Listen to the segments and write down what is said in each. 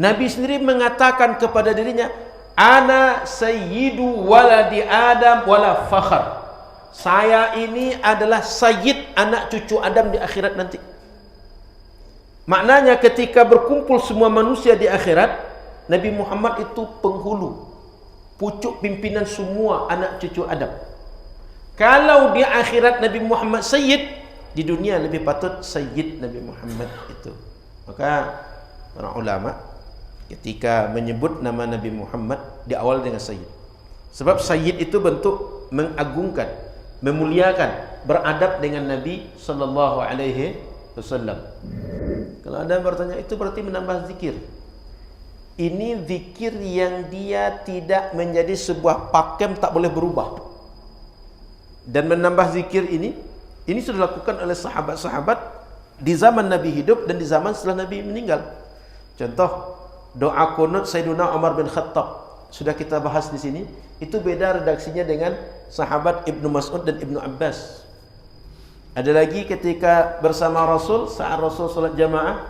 Nabi sendiri mengatakan kepada dirinya, ana sayyidu waladi Adam wala fakhar. Saya ini adalah sayyid anak cucu Adam di akhirat nanti. Maknanya ketika berkumpul semua manusia di akhirat, Nabi Muhammad itu penghulu, pucuk pimpinan semua anak cucu Adam. Kalau di akhirat Nabi Muhammad sayyid, di dunia lebih patut sayyid Nabi Muhammad itu. Maka para ulama ketika menyebut nama Nabi Muhammad di awal dengan sayyid. Sebab sayyid itu bentuk mengagungkan, memuliakan, beradab dengan Nabi sallallahu alaihi wasallam. Kalau Anda bertanya, itu berarti menambah zikir. Ini zikir yang dia tidak menjadi sebuah pakem, tak boleh berubah. Dan menambah zikir ini sudah dilakukan oleh sahabat-sahabat di zaman Nabi hidup dan di zaman setelah Nabi meninggal. Contoh doa qunut Sayyidina Umar bin Khattab sudah kita bahas di sini. Itu beda redaksinya dengan sahabat Ibnu Mas'ud dan Ibnu Abbas. Ada lagi ketika bersama Rasul, saat Rasul salat jamaah,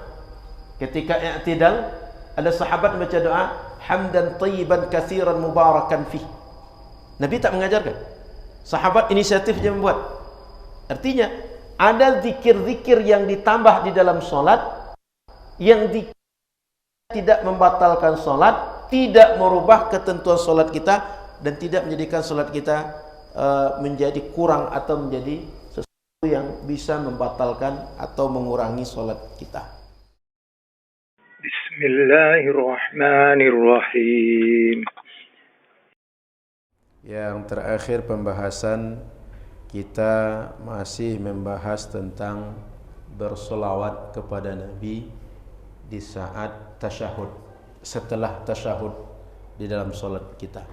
ketika i'tidal, ada sahabat baca doa hamdan tayyiban katsiran mubarakan fih. Nabi tak mengajarkan, sahabat inisiatifnya membuat. Artinya ada zikir-zikir yang ditambah di dalam solat, yang tidak membatalkan solat, tidak merubah ketentuan solat kita, dan tidak menjadikan solat kita menjadi kurang atau menjadi sesuatu yang bisa membatalkan atau mengurangi solat kita. Bismillahirrahmanirrahim. Yang terakhir pembahasan kita masih membahas tentang bersolawat kepada Nabi di saat tasyahud, setelah tasyahud di dalam solat kita.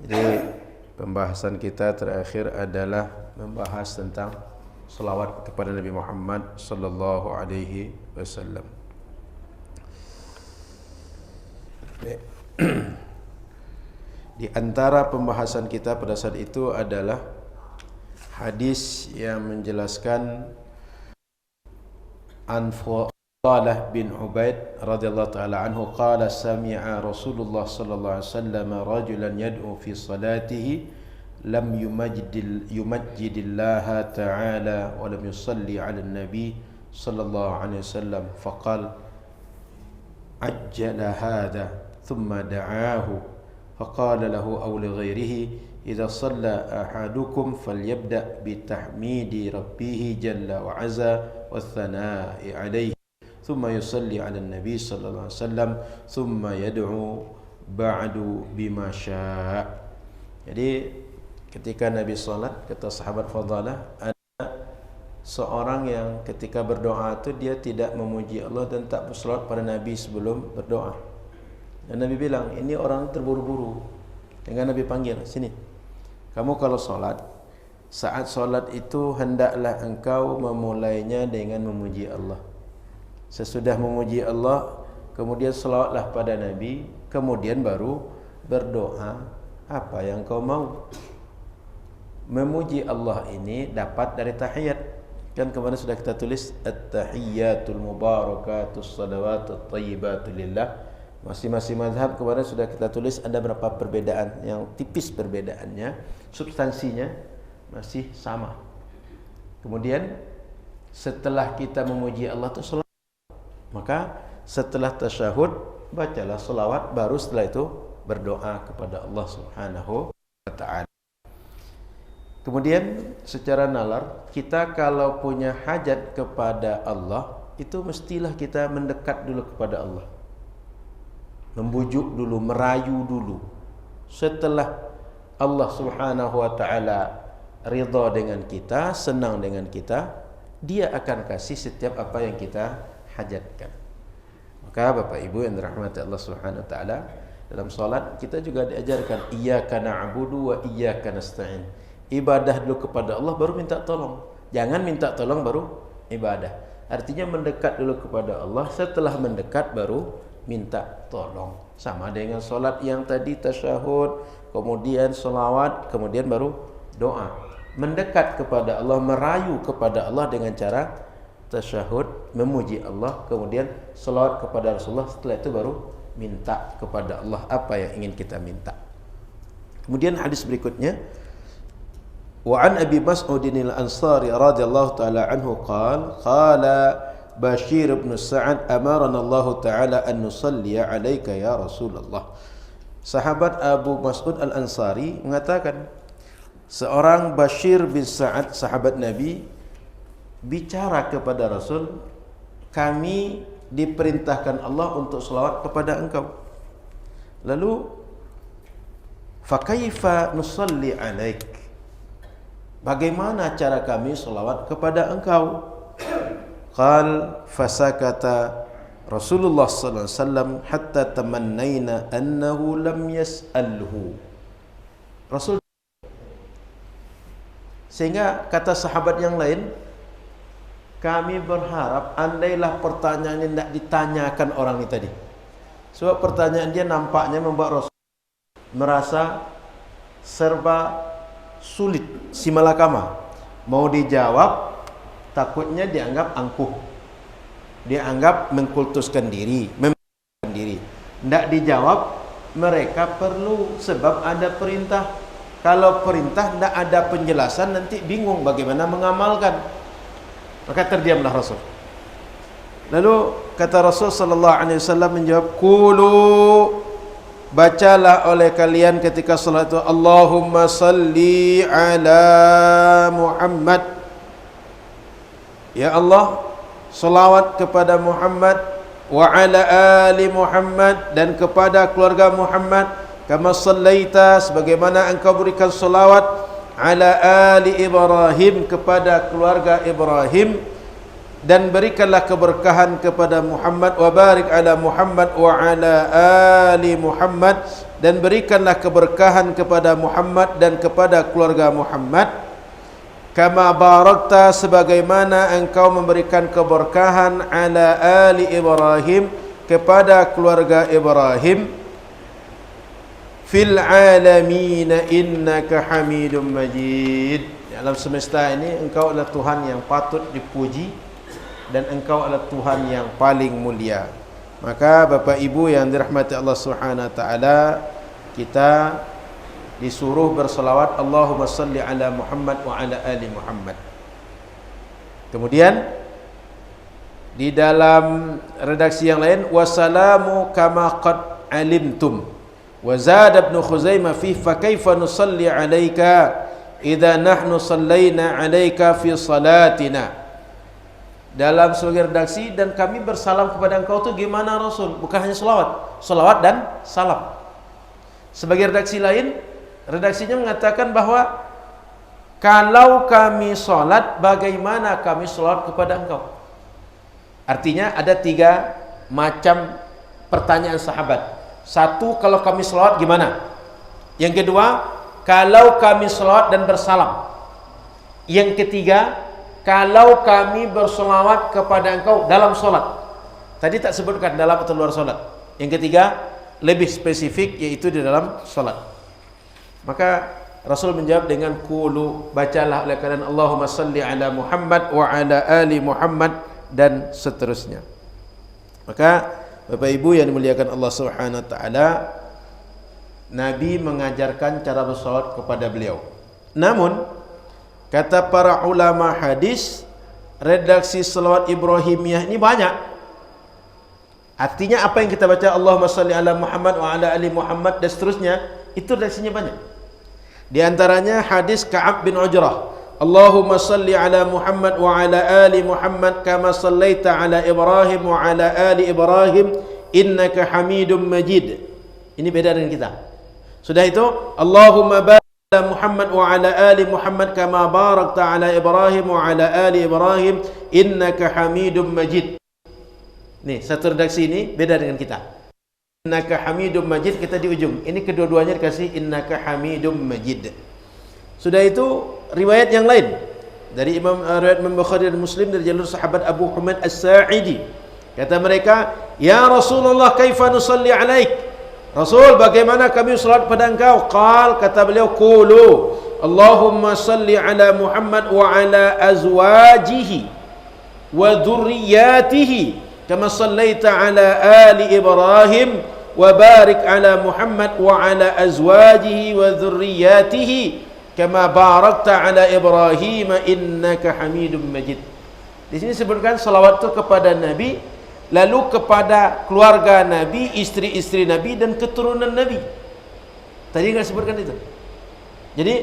Jadi pembahasan kita terakhir adalah membahas tentang selawat kepada Nabi Muhammad sallallahu alaihi wasallam. Di antara pembahasan kita pada saat itu adalah hadis yang menjelaskan an Fudalah bin Ubaid radhiyallahu taala anhu qala sami'a Rasulullah sallallahu alaihi wasallam rajulan yad'u fi salatihi lam yumajjidillaha ta'ala wa lam yusalli 'ala an-nabi sallallahu alaihi wasallam faqala ajjala hadha thumma da'ahu فقال له أو لغيره إذا صلى أحدكم فليبدأ بتحميد ربه جل وعز والثناء عليه ثم يصلي على النبي صلى الله عليه وسلم ثم يدعو بعد بما شاء. Jadi ketika Nabi salat, kata sahabat Fadalah, ada seorang yang ketika berdoa itu dia tidak memuji Allah dan tak berselawat pada Nabi sebelum berdoa. Dan Nabi bilang, ini orang terburu-buru. Dengan Nabi panggil, sini. Kamu kalau solat, saat solat itu hendaklah engkau memulainya dengan memuji Allah. Sesudah memuji Allah, kemudian selawatlah pada Nabi, kemudian baru berdoa apa yang kau mau. Memuji Allah ini dapat dari tahiyat. Kan kemarin sudah kita tulis at-tahiyyatul mubarakatus salawatut thayyibatu lillah. Masing-masing mazhab kemarin sudah kita tulis ada berapa perbedaan, yang tipis perbedaannya, substansinya masih sama. Kemudian setelah kita memuji Allah itu selawat, maka setelah tasyahud bacalah selawat, baru setelah itu berdoa kepada Allah Subhanahu wa ta'ala. Kemudian secara nalar, kita kalau punya hajat kepada Allah, itu mestilah kita mendekat dulu kepada Allah, membujuk dulu, merayu dulu. Setelah Allah Subhanahu wa ta'ala ridha dengan kita, senang dengan kita, Dia akan kasih setiap apa yang kita hajatkan. Maka Bapak Ibu yang dirahmati Allah Subhanahu wa ta'ala, dalam salat kita juga diajarkan iyyaka na'budu wa iyyaka nasta'in. Ibadah dulu kepada Allah, baru minta tolong. Jangan minta tolong baru ibadah. Artinya mendekat dulu kepada Allah, setelah mendekat baru minta tolong. Sama dengan solat yang tadi tasyahud, kemudian selawat, kemudian baru doa. Mendekat kepada Allah, merayu kepada Allah dengan cara tasyahud, memuji Allah, kemudian selawat kepada Rasulullah. Setelah itu baru minta kepada Allah apa yang ingin kita minta. Kemudian hadis berikutnya, wa an Abi Mas'udin al-Ansari radhiyallahu taala anhu qala Bashir bin Sa'ad amarana Allah taala an nusalli 'alaika ya Rasulullah. Sahabat Abu Mas'ud al-Ansari mengatakan, seorang Bashir bin Sa'ad, sahabat Nabi, bicara kepada Rasul, kami diperintahkan Allah untuk selawat kepada engkau. Lalu, fakaifa nusalli 'alaik? Bagaimana cara kami selawat kepada engkau? Qal fasakata Rasulullah sallallahu alaihi wasallam hatta tamannaina annahu lam yas'alhu. Rasul, sehingga kata sahabat yang lain, kami berharap andailah pertanyaan ini tidak ditanyakan orang ini tadi. Sebab pertanyaan dia nampaknya membuat Rasul merasa serba sulit, si malakama. Mau dijawab, takutnya dianggap angkuh, dianggap mengkultuskan diri, membenarkan diri. Tidak dijawab, mereka perlu, sebab ada perintah. Kalau perintah tidak ada penjelasan, nanti bingung bagaimana mengamalkan. Maka terdiamlah Rasul. Lalu kata Rasul sallallahu alaihi wasallam menjawab, qulu, bacalah oleh kalian ketika salat itu, Allahumma salli ala Muhammad. Ya Allah, salawat kepada Muhammad, wa ala ali Muhammad, dan kepada keluarga Muhammad, kama sallaita, sebagaimana engkau berikan salawat, ala ali Ibrahim, kepada keluarga Ibrahim, dan berikanlah keberkahan kepada Muhammad, wa barik ala Muhammad wa ala ali Muhammad, dan berikanlah keberkahan kepada Muhammad dan kepada keluarga Muhammad, kama barakta, sebagaimana engkau memberikan keberkahan, ala ali Ibrahim, kepada keluarga Ibrahim, fil alamin innaka hamidum majid. Dalam semesta ini engkau adalah Tuhan yang patut dipuji, dan engkau adalah Tuhan yang paling mulia. Maka Bapak Ibu yang dirahmati Allah Subhanahu wa taala, kita disuruh berselawat Allahumma salli ala Muhammad wa ala ali Muhammad. Kemudian di dalam redaksi yang lain, wassalamu kama qad alimtum. Wa zada Ibnu Khuzaimah fi fa kaifa nusalli alayka idza nahnu sallaina alayka fi salatina. Dalam sebagai redaksi, dan kami bersalam kepada engkau itu gimana Rasul? Bukan hanya selawat, selawat dan salam. Sebagai redaksi lain, redaksinya mengatakan bahwa kalau kami sholat, bagaimana kami sholat kepada engkau? Artinya ada 3 macam pertanyaan sahabat. Satu, kalau kami sholat gimana? Yang kedua, kalau kami sholat dan bersalam. Yang ketiga, kalau kami bersolawat kepada engkau dalam sholat. Tadi tak sebutkan dalam atau luar sholat. Yang ketiga, lebih spesifik, yaitu di dalam sholat. Maka Rasul menjawab dengan qulu, bacalah oleh kalian Allahumma salli ala Muhammad wa ala ali Muhammad, dan seterusnya. Maka Bapak Ibu yang dimuliakan Allah Subhanahu wa taala, Nabi mengajarkan cara bersolawat kepada beliau. Namun kata para ulama hadis, redaksi selawat Ibrahimiyah ini banyak. Artinya apa yang kita baca Allahumma salli ala Muhammad wa ala ali Muhammad dan seterusnya, itu redaksinya banyak. Di antaranya hadis Ka'ab bin Ujrah, Allahumma salli ala Muhammad wa ala ali Muhammad kama sallaita ala Ibrahim wa ala ali Ibrahim innaka Hamidum Majid. Ini beda dengan kita. Sudah itu, Allahumma barik ala Muhammad wa ala ali Muhammad kama barakta ala Ibrahim wa ala ali Ibrahim innaka Hamidum Majid. Nih, satu redaksi ini beda dengan kita. Innaka Hamidum Majid, kita di ujung. Ini kedua-duanya dikasih innaka Hamidum Majid. Sudah itu riwayat yang lain dari riwayat Imam Bukhari dan Muslim dari jalur sahabat Abu Humaid As-Sa'idi. Kata mereka, "Ya Rasulullah, kaifa nusalli alaik?" Rasul, bagaimana kami salat pada engkau? Qal, kata beliau, qulu Allahumma salli ala Muhammad wa ala azwajihi wa dzurriyyatihi kama sallaita ala ali Ibrahim wa barik ala Muhammad wa ala azwajihi wa dzurriyyatihi kama barakta ala Ibrahim innaka Hamidum Majid. Di sini sebutkan salawat itu kepada Nabi, lalu kepada keluarga Nabi, istri-istri Nabi dan keturunan Nabi. Tadi enggak sebutkan itu. Jadi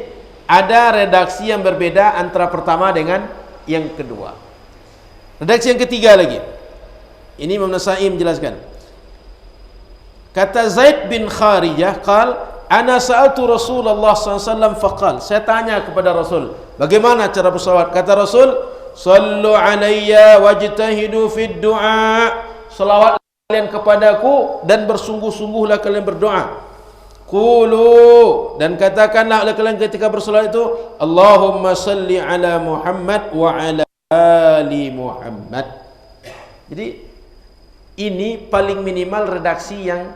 ada redaksi yang berbeda antara pertama dengan yang kedua. Redaksi yang ketiga lagi. Ini Imam Nasa'i menjelaskan. Kata Zaid bin Kharijah, qal ana sa'altu Rasulullah SAW faqal. Saya tanya kepada Rasul, bagaimana cara bersalawat? Kata Rasul, sallu alayya wajtahidu fid du'a. Salawat kalian kepadaku dan bersungguh-sungguhlah kalian berdoa. Qulu, dan katakanlah oleh kalian ketika bersalawat itu, Allahumma salli ala Muhammad wa ala ali Muhammad. Jadi ini paling minimal redaksi yang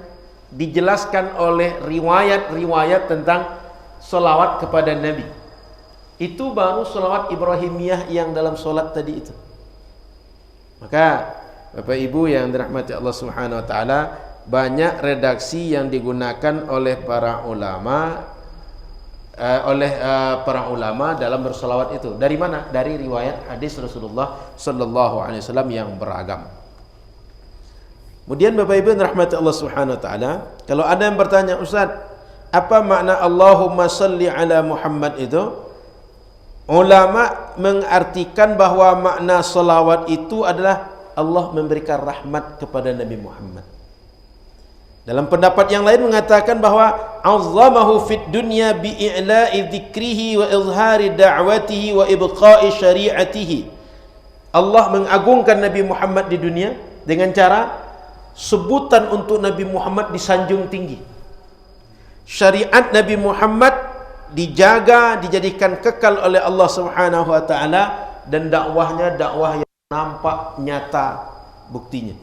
dijelaskan oleh riwayat-riwayat tentang salawat kepada Nabi. Itu baru salawat Ibrahimiyah yang dalam solat tadi itu. Maka Bapak Ibu yang dirahmati Allah Subhanahu wa taala, banyak redaksi yang digunakan oleh para ulama dalam bersalawat itu. Dari mana? Dari riwayat hadis Rasulullah sallallahu alaihi wasallam yang beragam. Kemudian Bapak Ibu yang dirahmati Allah Subhanahu wa taala, kalau ada yang bertanya, Ustaz, apa makna Allahumma salli ala Muhammad itu? Ulama mengartikan bahwa makna salawat itu adalah Allah memberikan rahmat kepada Nabi Muhammad. Dalam pendapat yang lain mengatakan bahwa azzamahu fid dunya bi'i'la'i dzikrihi wa izhari da'watihi wa ibqa'i syari'atihi. Allah mengagungkan Nabi Muhammad di dunia dengan cara sebutan untuk Nabi Muhammad disanjung tinggi. Syariat Nabi Muhammad dijaga, dijadikan kekal oleh Allah Subhanahu wa taala, dan dakwahnya dakwah yang nampak nyata buktinya.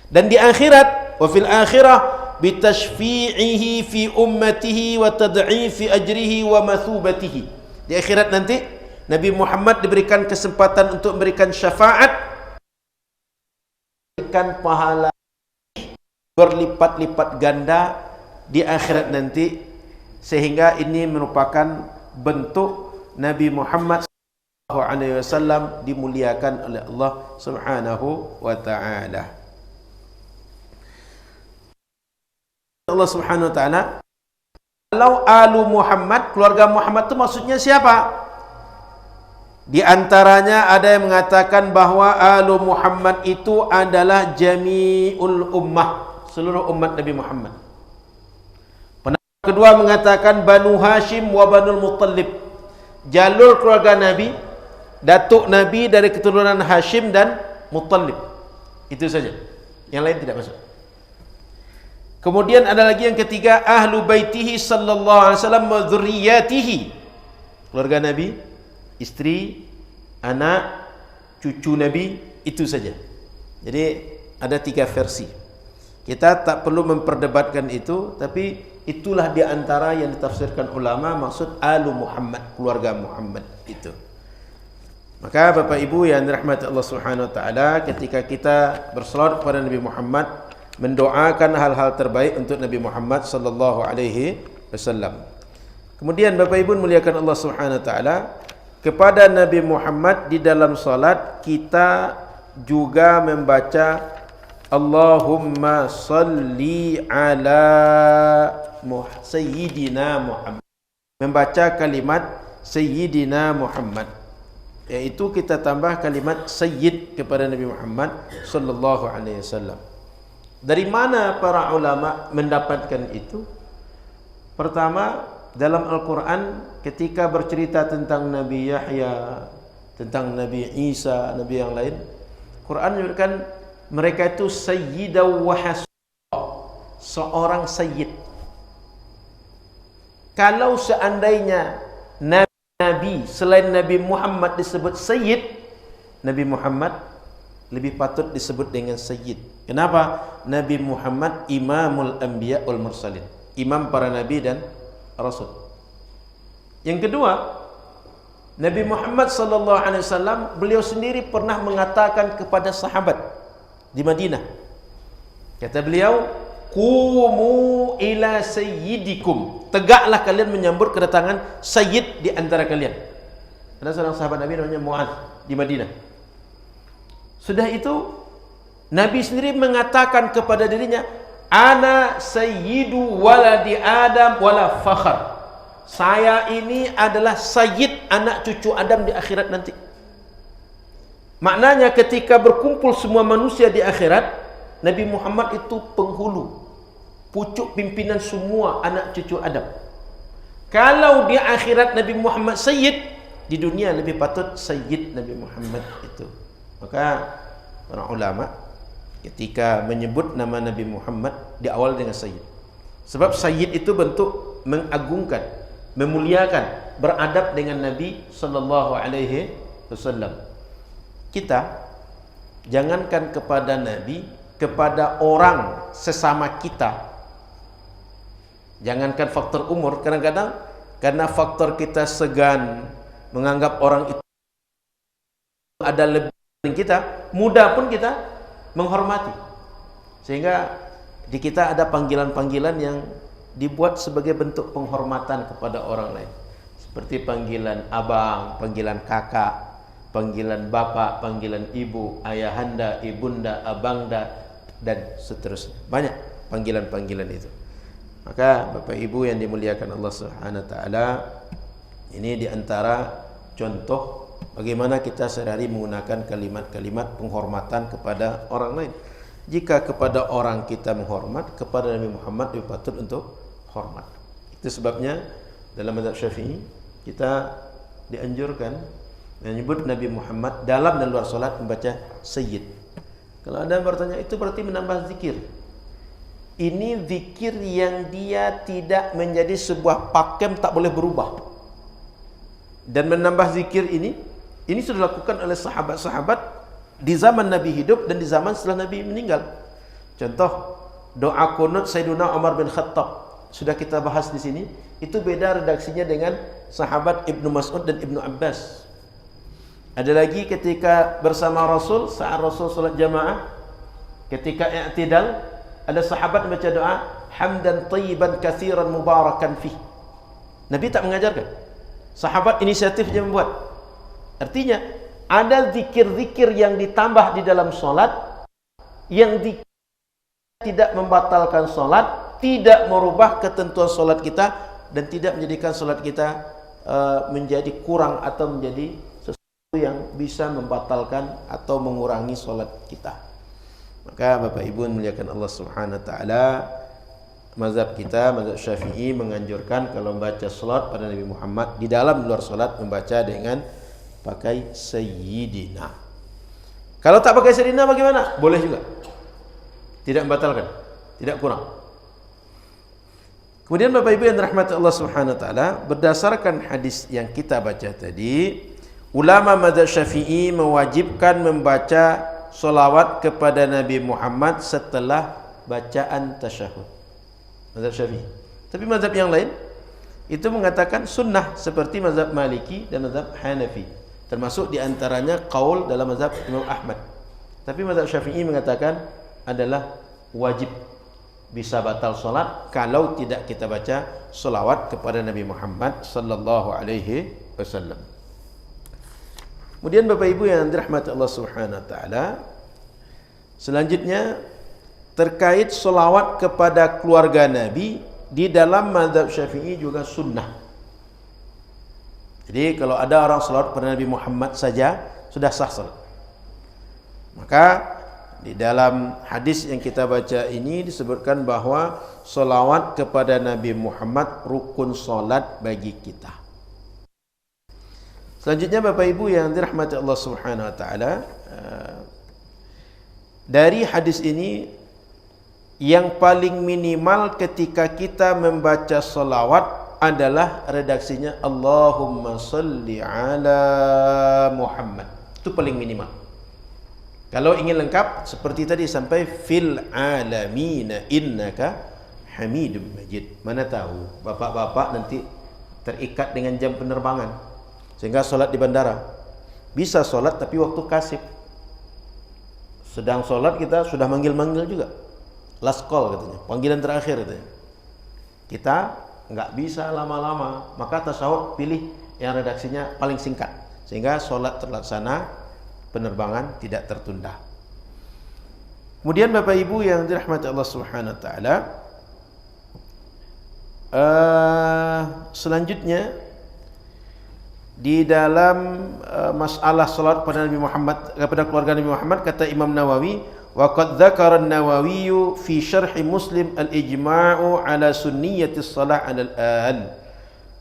Dan di akhirat, wa fil akhirah bitashfi'ihi fi ummatihi wa tad'ifi ajrihi wa mathubatihi. Di akhirat nanti Nabi Muhammad diberikan kesempatan untuk memberikan syafaat, memberikan pahala berlipat-lipat ganda di akhirat nanti, sehingga ini merupakan bentuk Nabi Muhammad SAW dimuliakan oleh Allah Subhanahu wa taala. Allah Subhanahu wa taala, kalau alu Muhammad, keluarga Muhammad itu maksudnya siapa? Di antaranya ada yang mengatakan bahwa alu Muhammad itu adalah jami'ul ummah, seluruh umat Nabi Muhammad. Kedua mengatakan Banu Hashim wa Banul Muttalib, jalur keluarga Nabi, datuk Nabi dari keturunan Hashim dan Muttalib. Itu saja, yang lain tidak masuk. Kemudian ada lagi yang ketiga, ahlu baitihi sallallahu alaihi wasallam wa dzurriyyatihi, keluarga Nabi, istri, anak, cucu Nabi, itu saja. Jadi ada 3 versi. Kita tak perlu memperdebatkan itu, tapi itulah di antara yang ditafsirkan ulama maksud alu Muhammad, keluarga Muhammad itu. Maka Bapak Ibu yang dirahmati Allah Subhanahu wa taala, ketika kita berselawat kepada Nabi Muhammad, mendoakan hal-hal terbaik untuk Nabi Muhammad sallallahu alaihi wasallam. Kemudian Bapak Ibu muliakan Allah Subhanahu wa taala, kepada Nabi Muhammad di dalam salat kita juga membaca Allahumma salli ala Sayyidina Muhammad, membaca kalimat Sayyidina Muhammad, yaitu kita tambah kalimat Sayyid kepada Nabi Muhammad sallallahu alaihi wasallam. Dari mana para ulama mendapatkan itu? Pertama, dalam Al-Quran ketika bercerita tentang Nabi Yahya, tentang Nabi Isa, Nabi yang lain, Quran menyebutkan mereka itu sayyidaw wa hasra, seorang sayyid. Kalau seandainya Nabi selain Nabi Muhammad disebut sayyid, Nabi Muhammad lebih patut disebut dengan sayyid. Kenapa? Nabi Muhammad imamul anbiya wal mursalin, imam para nabi dan rasul. Yang kedua, Nabi Muhammad sallallahu alaihi wasallam beliau sendiri pernah mengatakan kepada sahabat di Madinah. Kata beliau, "Qumu ila sayyidikum." Tegaklah kalian menyambut kedatangan sayyid di antara kalian. Ada seorang sahabat Nabi namanya Mu'adz di Madinah. Sudah itu Nabi sendiri mengatakan kepada dirinya, "Ana sayyidu waladi Adam wala fakhar." Saya ini adalah sayyid anak cucu Adam di akhirat nanti. Maknanya ketika berkumpul semua manusia di akhirat, Nabi Muhammad itu penghulu, pucuk pimpinan semua anak cucu Adam. Kalau di akhirat Nabi Muhammad sayyid, di dunia lebih patut sayyid Nabi Muhammad itu. Maka para ulama ketika menyebut nama Nabi Muhammad di awal dengan sayyid. Sebab sayyid itu bentuk mengagungkan, memuliakan, beradab dengan Nabi sallallahu alaihi wasallam. Kita jangankan kepada Nabi, kepada orang sesama kita, jangankan faktor umur, kadang-kadang karena faktor kita segan menganggap orang itu ada lebih dari kita, muda pun kita menghormati. Sehingga di kita ada panggilan-panggilan yang dibuat sebagai bentuk penghormatan kepada orang lain. Seperti panggilan abang, panggilan kakak, panggilan bapak, panggilan ibu, ayahanda, ibunda, abangda, dan seterusnya. Banyak panggilan-panggilan itu. Maka Bapak Ibu yang dimuliakan Allah Subhanahu wa taala, ini diantara contoh bagaimana kita sehari-hari menggunakan kalimat-kalimat penghormatan kepada orang lain. Jika kepada orang kita menghormat, kepada Nabi Muhammad lebih patut untuk hormat. Itu sebabnya dalam mazhab Syafi'i kita dianjurkan menyebut Nabi Muhammad dalam dan luar salat membaca sayyid. Kalau Anda bertanya, itu berarti menambah zikir. Ini zikir yang dia tidak menjadi sebuah pakem, tak boleh berubah. Dan menambah zikir ini sudah dilakukan oleh sahabat-sahabat di zaman Nabi hidup dan di zaman setelah Nabi meninggal. Contoh doa kunut Sayyidina Umar bin Khattab sudah kita bahas di sini. Itu beda redaksinya dengan sahabat Ibnu Mas'ud dan Ibnu Abbas. Ada lagi ketika bersama Rasul saat Rasul salat jamaah, ketika i'tidal, ada sahabat membaca doa hamdan tayyiban katsiran mubarakan fih. Nabi tak mengajarkan, sahabat inisiatifnya membuat. Artinya ada zikir-zikir yang ditambah di dalam solat, yang tidak membatalkan solat, tidak merubah ketentuan solat kita, dan tidak menjadikan solat kita menjadi kurang atau menjadi sesuatu yang bisa membatalkan atau mengurangi solat kita. Maka Bapak Ibu memuliakan Allah Subhanahu wa taala, mazhab kita, mazhab Syafi'i menganjurkan kalau membaca salat pada Nabi Muhammad di dalam luar salat membaca dengan pakai sayyidina. Kalau tak pakai sayyidina bagaimana? Boleh juga. Tidak membatalkan, tidak kurang. Kemudian Bapak Ibu yang dirahmati Allah Subhanahu wa taala, berdasarkan hadis yang kita baca tadi, ulama mazhab Syafi'i mewajibkan membaca solawat kepada Nabi Muhammad setelah bacaan tasyahud. Mazhab Syafi'i. Tapi mazhab yang lain itu mengatakan sunnah, seperti mazhab Maliki dan mazhab Hanafi. Termasuk diantaranya qaul dalam mazhab Imam Ahmad. Tapi mazhab Syafi'i mengatakan adalah wajib, bisa batal solat kalau tidak kita baca solawat kepada Nabi Muhammad sallallahu alaihi wasallam. Kemudian Bapak Ibu yang dirahmati Allah Subhanahu wa taala, selanjutnya terkait solawat kepada keluarga Nabi di dalam mazhab Syafi'i juga sunnah. Jadi kalau ada orang solawat kepada Nabi Muhammad saja sudah sah salat. Maka di dalam hadis yang kita baca ini disebutkan bahawa solawat kepada Nabi Muhammad rukun solat bagi kita. Selanjutnya Bapak Ibu yang dirahmati Allah Subhanahu wa taala, dari hadis ini yang paling minimal ketika kita membaca solawat adalah redaksinya Allahumma salli ala Muhammad. Itu paling minimal. Kalau ingin lengkap seperti tadi sampai fil alamina innaka hamidum majid. Mana tahu bapak-bapak nanti terikat dengan jam penerbangan. Sehingga solat di bandara bisa solat tapi waktu kasib. Sedang solat kita sudah manggil-manggil juga. Last call katanya, panggilan terakhir katanya. Kita nggak bisa lama-lama, maka tasawuf pilih yang redaksinya paling singkat sehingga solat terlaksana, penerbangan tidak tertunda. Kemudian Bapak Ibu yang dirahmati Allah Subhanahu wa taala, selanjutnya di dalam masalah salat kepada Nabi Muhammad, kepada keluarga Nabi Muhammad, kata Imam Nawawi, wa qad dzakara an-Nawawi fi syarh Muslim al-ijma'u ala sunniyati shalah 'ala al-al.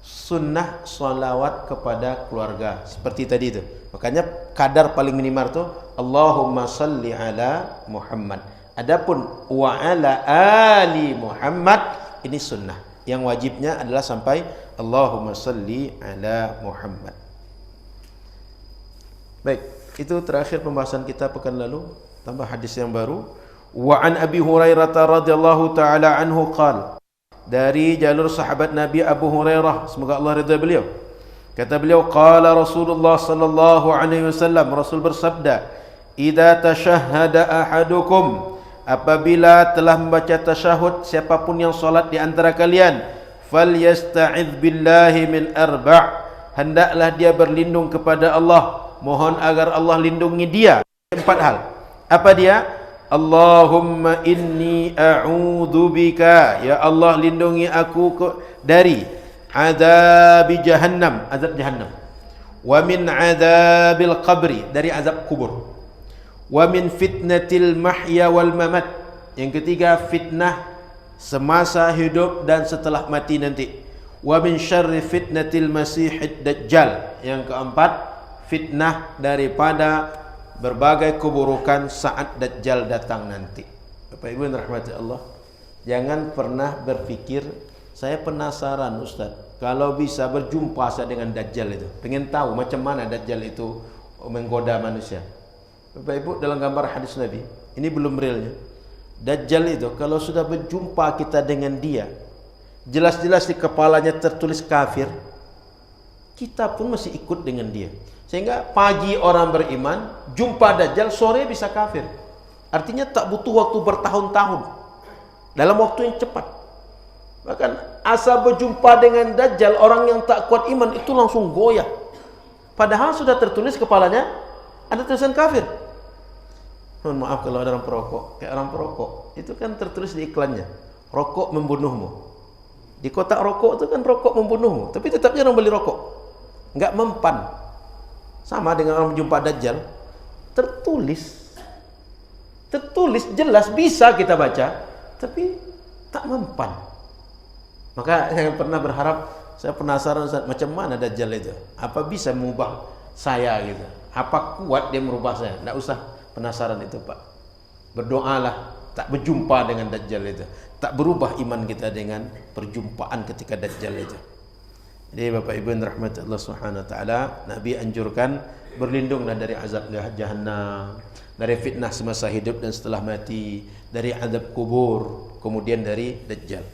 Sunnah salawat kepada keluarga seperti tadi itu. Makanya kadar paling minimal tu Allahumma salli ala Muhammad. Adapun wa ala ali Muhammad ini sunnah. Yang wajibnya adalah sampai Allahumma salli ala Muhammad. Baik, itu terakhir pembahasan kita pekan lalu. Tambah hadis yang baru. Wa an Abi Hurairah radhiyallahu taala anhu qala, dari jalur sahabat Nabi Abu Hurairah, semoga Allah ridha beliau. Kata beliau, qala Rasulullah sallallahu alaihi wasallam, Rasul bersabda, "Idza tashahhada ahadukum," apabila telah membaca tasyahud siapapun yang solat di antara kalian, "falyasta'idz billahi min arba'," hendaklah dia berlindung kepada Allah, mohon agar Allah lindungi dia. 4 hal. Apa dia? Allahumma inni a'udzu bika, ya Allah lindungi aku dari azab jahannam, azab jahannam, wa min azabil qabri, dari azab kubur, wa min fitnatil mahya wal mamat, yang ketiga fitnah semasa hidup dan setelah mati nanti, wa min syarri fitnatil masihid dajjal, yang keempat fitnah daripada berbagai keburukan saat dajjal datang nanti. Bapak Ibu yang dirahmati Allah, jangan pernah berpikir saya penasaran Ustaz, kalau bisa berjumpa saya dengan dajjal itu, pengen tahu macam mana dajjal itu menggoda manusia. Bapak Ibu, dalam gambar hadis Nabi, ini belum realnya, dajjal itu kalau sudah berjumpa kita dengan dia, jelas-jelas di kepalanya tertulis kafir, kita pun masih ikut dengan dia. Sehingga pagi orang beriman, jumpa dajjal, sore bisa kafir. Artinya tak butuh waktu bertahun-tahun, dalam waktu yang cepat. Bahkan asal berjumpa dengan dajjal, orang yang tak kuat iman itu langsung goyah, padahal sudah tertulis kepalanya ada tulisan kafir. Mohon maaf kalau ada orang perokok, kayak orang perokok itu kan tertulis di iklannya, rokok membunuhmu. Di kotak rokok itu kan rokok membunuhmu, tapi tetapnya orang beli rokok, nggak mempan. Sama dengan orang berjumpa dajjal, tertulis jelas bisa kita baca, tapi tak mempan. Maka saya pernah berharap, saya penasaran Ustaz, macam mana dajjal itu, apa bisa mengubah saya gitu, apa kuat dia merubah saya. Tidak usah penasaran itu Pak, berdoalah tak berjumpa dengan dajjal itu, tak berubah iman kita dengan perjumpaan ketika dajjal itu. Jadi Bapak Ibu yang dirahmati Allah Subhanahu wa taala, Nabi anjurkan berlindunglah dari azab jahannam, dari fitnah semasa hidup dan setelah mati, dari azab kubur, kemudian dari dajjal.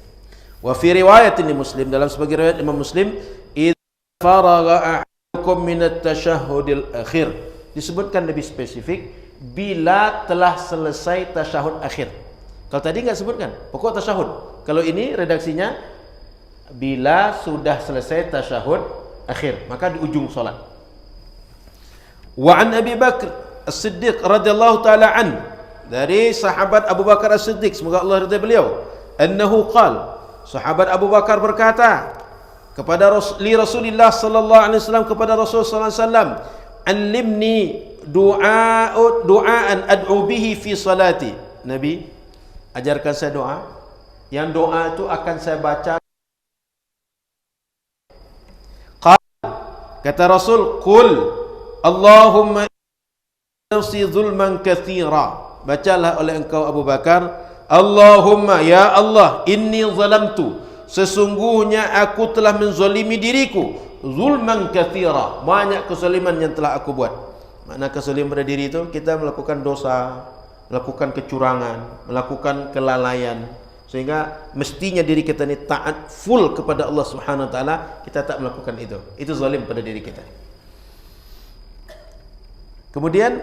Wa fi riwayatin li Muslim, dalam sebagai riwayat Imam Muslim, idza faragha ahadukum min at-tashahhudil akhir, disebutkan lebih spesifik, bila telah selesai tasyahud akhir. Kalau tadi enggak sebutkan pokok tasyahud, kalau ini redaksinya bila sudah selesai tasyahud akhir, maka di ujung salat. Wa an Abi Bakar As-Siddiq radhiyallahu taala an, dari sahabat Abu Bakar As-Siddiq, semoga Allah ridha beliau, annahu qala, sahabat Abu Bakar berkata kepada Rasulullah sallallahu alaihi wasallam, kepada Rasul sallallahu alaihi wasallam, "Allimni du'aan ad'u bihi fi salati." Nabi, ajarkan saya doa, yang doa itu akan saya baca. Kata Rasul, "Qul Allahumma nafsi zulman katsira." Bacalah oleh engkau Abu Bakar, "Allahumma, ya Allah, inni zalamtu, sesungguhnya aku telah menzalimi diriku, zulman katsira, banyak kezaliman yang telah aku buat." Makna kezaliman pada diri itu kita melakukan dosa, melakukan kecurangan, melakukan kelalaian, sehingga mestinya diri kita ini taat full kepada Allah Subhanahu wa taala, kita tak melakukan itu. Itu zalim pada diri kita. Kemudian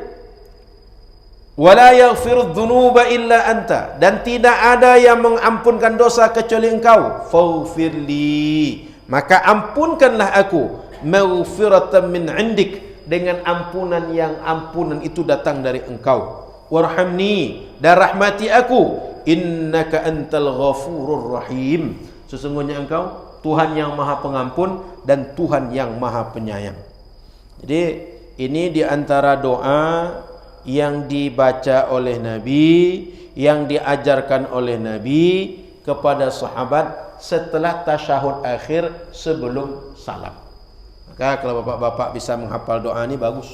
wala yaghfiru dzunuba illa anta, dan tidak ada yang mengampunkan dosa kecuali engkau. Faghfirli, maka ampunkanlah aku, maghfiratan min indik, dengan ampunan yang ampunan itu datang dari engkau. Warhamni, dan rahmati aku, innaka antal ghafurur rahim, sesungguhnya engkau Tuhan yang maha pengampun dan Tuhan yang maha penyayang. Jadi ini diantara doa yang dibaca oleh Nabi, yang diajarkan oleh Nabi kepada sahabat setelah tasyahud akhir sebelum salam. Maka kalau bapak-bapak bisa menghafal doa ini bagus.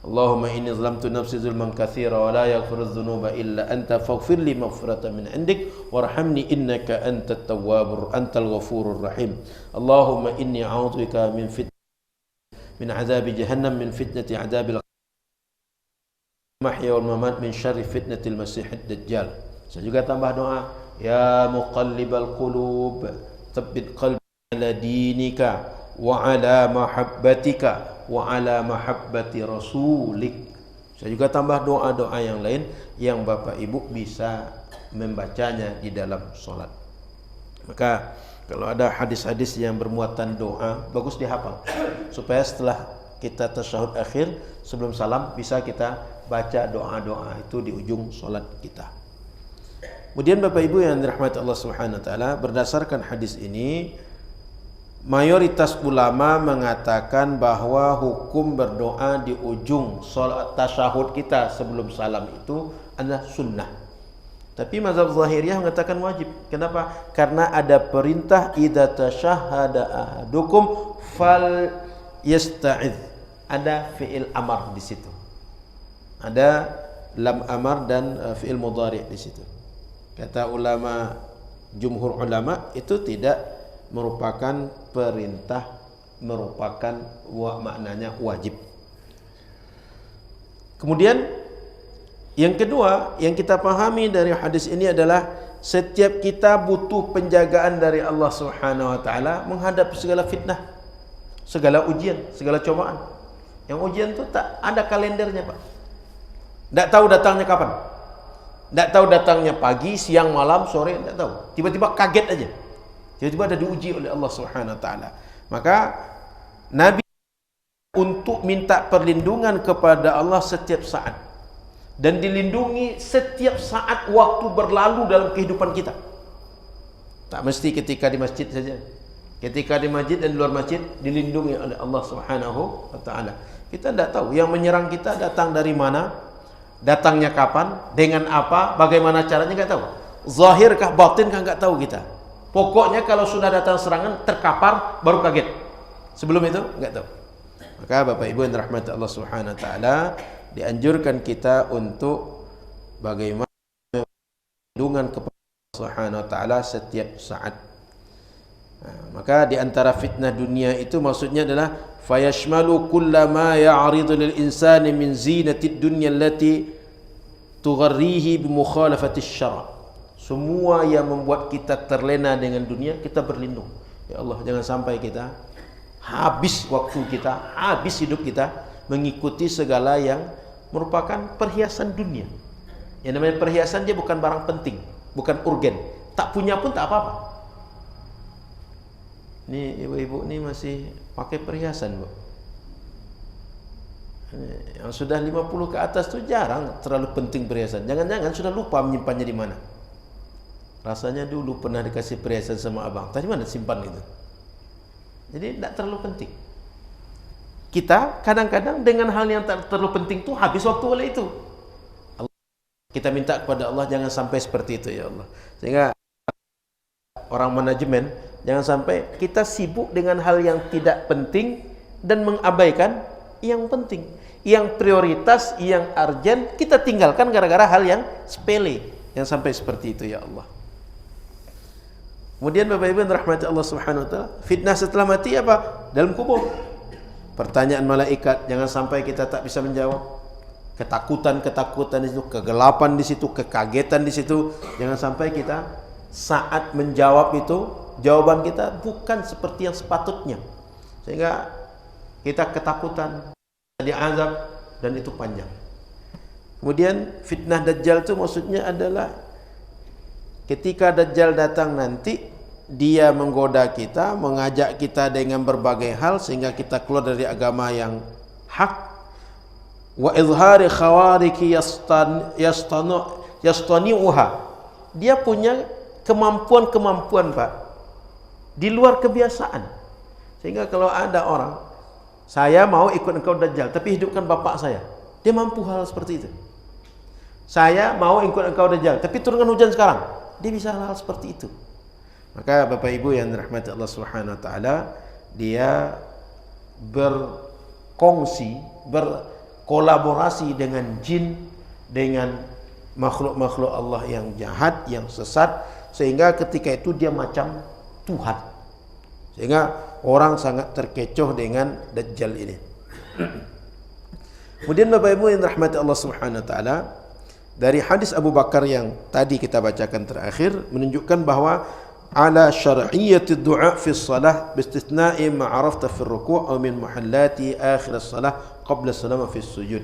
Allahumma inni zalamtu nafsi zulman katsira wa la yaghfiru dzunuba illa anta faghfirli maghfiratan min indik warhamni innaka antal ghafurur rahim. Allahumma inni a'udzubika min azabi jahannam, min fitnati azabil mahya wal mamat, min syarri fitnatil masiihid dajjal. Saya juga tambah doa, ya muqallibal qulub tsabbit qalbi ala dinika wa ala mahabbatika wa ala mahabbati rasulik. Saya juga tambah doa-doa yang lain yang Bapak Ibu bisa membacanya di dalam solat. Maka kalau ada hadis-hadis yang bermuatan doa, bagus dihafal supaya setelah kita tasyahud akhir sebelum salam bisa kita baca doa-doa itu di ujung solat kita. Kemudian Bapak Ibu yang dirahmati Allah Subhanahu wa taala, berdasarkan hadis ini mayoritas ulama mengatakan bahwa hukum berdoa di ujung salat tasyahud kita sebelum salam itu adalah sunnah. Tapi mazhab Zahiriyah mengatakan wajib. Kenapa? Karena ada perintah idza tasyahhada ahadukum fal yasta'idz. Ada fi'il amar di situ. Ada lam amar dan fi'il mudhari' di situ. Kata ulama, jumhur ulama, itu tidak merupakan perintah, merupakan maknanya wajib. Kemudian yang kedua yang kita pahami dari hadis ini adalah setiap kita butuh penjagaan dari Allah Subhanahu wa taala menghadapi segala fitnah, segala ujian, segala cobaan. Yang ujian itu tak ada kalendernya, Pak. Tak tahu datangnya kapan. Tak tahu datangnya pagi, siang, malam, sore, tak tahu. Tiba-tiba kaget aja. Tiba-tiba ada diuji oleh Allah Subhanahu wa taala. Maka Nabi untuk minta perlindungan kepada Allah setiap saat dan dilindungi setiap saat waktu berlalu dalam kehidupan kita. Tak mesti ketika di masjid saja. Ketika di masjid dan di luar masjid dilindungi oleh Allah Subhanahu wa taala. Kita tidak tahu yang menyerang kita datang dari mana, datangnya kapan, dengan apa, bagaimana caranya, enggak tahu. Zahirkah batinkah enggak tahu kita. Pokoknya kalau sudah datang serangan terkapar baru kaget. Sebelum itu enggak tahu. Maka Bapak Ibu yang dirahmati Allah Subhanahu wa taala, dianjurkan kita untuk bagaimana perlindungan kepada Allah Subhanahu wa taala setiap saat. Maka di antara fitnah dunia itu maksudnya adalah fayashmalu kullama ya'ridu lil insani min zinatid dunya allati tugharrihi bi mukhalafati syara'. Semua yang membuat kita terlena dengan dunia kita berlindung. Ya Allah, jangan sampai kita habis waktu kita, habis hidup kita mengikuti segala yang merupakan perhiasan dunia. Yang namanya perhiasan dia bukan barang penting, bukan urgen. Tak punya pun tak apa-apa. Ini ibu-ibu ini masih pakai perhiasan, Bu. Yang sudah 50 ke atas tuh jarang terlalu penting perhiasan. Jangan-jangan sudah lupa menyimpannya di mana. Rasanya dulu pernah dikasih perhiasan sama abang. Tadi mana simpan itu? Jadi tidak terlalu penting. Kita kadang-kadang dengan hal yang tak terlalu penting tuh habis waktu oleh itu. Kita minta kepada Allah jangan sampai seperti itu, ya Allah. Sehingga orang manajemen jangan sampai kita sibuk dengan hal yang tidak penting dan mengabaikan yang penting. Yang prioritas, yang urgent kita tinggalkan gara-gara hal yang sepele. Yang sampai seperti itu, ya Allah. Kemudian Bapak Ibu yang dirahmati Allah Subhanahu wa taala, fitnah setelah mati apa? Dalam kubur. Pertanyaan malaikat jangan sampai kita tak bisa menjawab. Ketakutan di situ, kegelapan di situ, kekagetan di situ. Jangan sampai kita saat menjawab itu jawaban kita bukan seperti yang sepatutnya. Sehingga kita ketakutan, diazab, dan itu panjang. Kemudian fitnah Dajjal itu maksudnya adalah ketika Dajjal datang nanti, dia menggoda kita, mengajak kita dengan berbagai hal sehingga kita keluar dari agama yang hak. Wa izhari khawariki yastani'uha. Dia punya kemampuan-kemampuan, Pak, di luar kebiasaan. Sehingga kalau ada orang, saya mau ikut engkau Dajjal, tapi hidupkan bapak saya. Dia mampu hal seperti itu. Saya mau ikut engkau Dajjal, tapi turunkan hujan sekarang. Dia bisa hal seperti itu. Maka Bapak Ibu yang dirahmati Allah Subhanahu wa taala, dia berkongsi, berkolaborasi dengan jin, dengan makhluk-makhluk Allah yang jahat, yang sesat, sehingga ketika itu dia macam Tuhan. Sehingga orang sangat terkecoh dengan Dajjal ini. Kemudian Bapak Ibu yang dirahmati Allah Subhanahu wa taala, dari hadis Abu Bakar yang tadi kita bacakan terakhir menunjukkan bahwa ala syar'iyyati du'a fi shalah bistithna'i ma 'arafta fi ruku' aw min muhallati akhir shalah qabla salam fi sujud.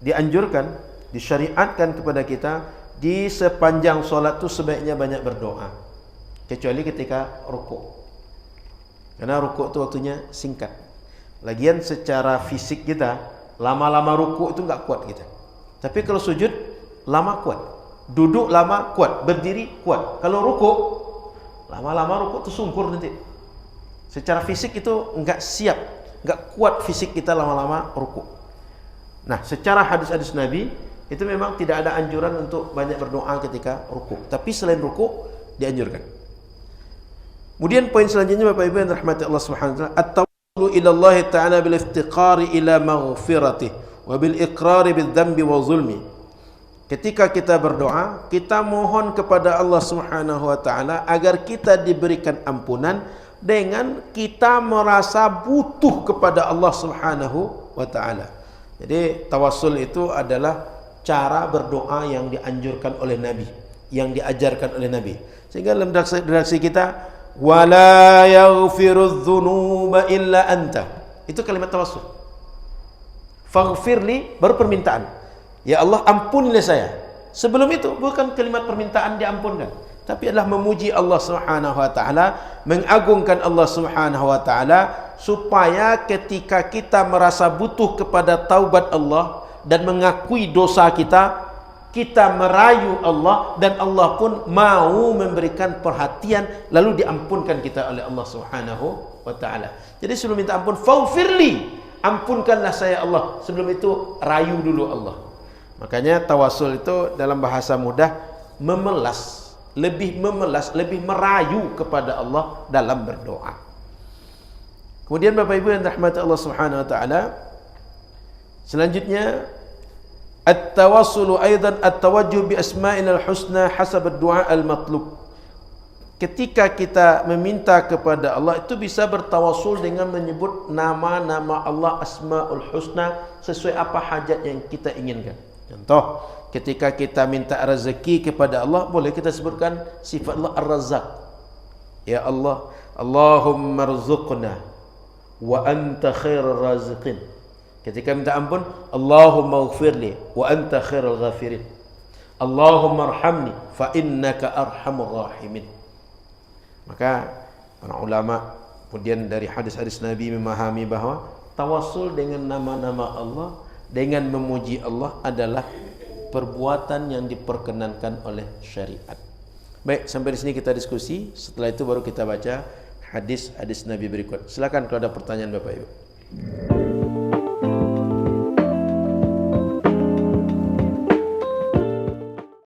Dianjurkan, disyariatkan kepada kita di sepanjang solat itu sebaiknya banyak berdoa, kecuali ketika rukuk. Karena rukuk itu waktunya singkat. Lagian secara fisik kita lama-lama rukuk itu enggak kuat kita. Tapi kalau sujud lama kuat, duduk lama kuat, berdiri kuat. Kalau rukuk lama-lama rukuk tersungkur nanti. Secara fisik itu enggak siap, enggak kuat fisik kita lama-lama rukuk. Nah, secara hadis-hadis Nabi itu memang tidak ada anjuran untuk banyak berdoa ketika rukuk. Tapi selain rukuk dianjurkan. Kemudian poin selanjutnya Bapak Ibu yang rahmati Allah Subhanahu wa taala, at-tawassul ila Allah taala bil iftiqari ila maghfiratih wa bil iqrari bil dhanbi wa zulmi. Ketika kita berdoa, kita mohon kepada Allah Subhanahu wa taala agar kita diberikan ampunan dengan kita merasa butuh kepada Allah Subhanahu wa taala. Jadi tawassul itu adalah cara berdoa yang dianjurkan oleh Nabi, yang diajarkan oleh Nabi. Sehingga dalam redaksi kita, wala yaghfirudz dzunuba illa anta. Itu kalimat tawassul. Faghfirli, baru permintaan. Ya Allah, ampunilah saya. Sebelum itu bukan kalimat permintaan diampunkan, tapi adalah memuji Allah Subhanahu wa taala, mengagungkan Allah Subhanahu wa taala, supaya ketika kita merasa butuh kepada taubat Allah dan mengakui dosa kita, kita merayu Allah dan Allah pun mau memberikan perhatian, lalu diampunkan kita oleh Allah Subhanahu wa taala. Jadi sebelum minta ampun, faghfirli, ampunkanlah saya Allah. Sebelum itu rayu dulu Allah. Makanya tawassul itu dalam bahasa mudah memelas, lebih merayu kepada Allah dalam berdoa. Kemudian Bapak Ibu yang dirahmati Allah Subhanahu wa taala, selanjutnya at-tawassulu aidan at-tawajjuh bi asma'il husna hasab ad-du'a al-matlub. Ketika kita meminta kepada Allah itu bisa bertawassul dengan menyebut nama-nama Allah Asmaul Husna sesuai apa hajat yang kita inginkan. Contoh, ketika kita minta rezeki kepada Allah, boleh kita sebutkan sifat Allah Ar-Razzaq. Ya Allah, Allahumma rzuqna wa anta khairur raziqin. Ketika minta ampun, Allahumma ighfirli wa anta khairul ghafirin. Allahumma arhamni fa innaka arhamur rahimin. Maka para ulama kemudian dari hadis-hadis Nabi memahami bahwa tawassul dengan nama-nama Allah, dengan memuji Allah adalah perbuatan yang diperkenankan oleh syariat. Baik, sampai di sini kita diskusi. Setelah itu baru kita baca hadis-hadis Nabi berikut. Silakan kalau ada pertanyaan Bapak Ibu.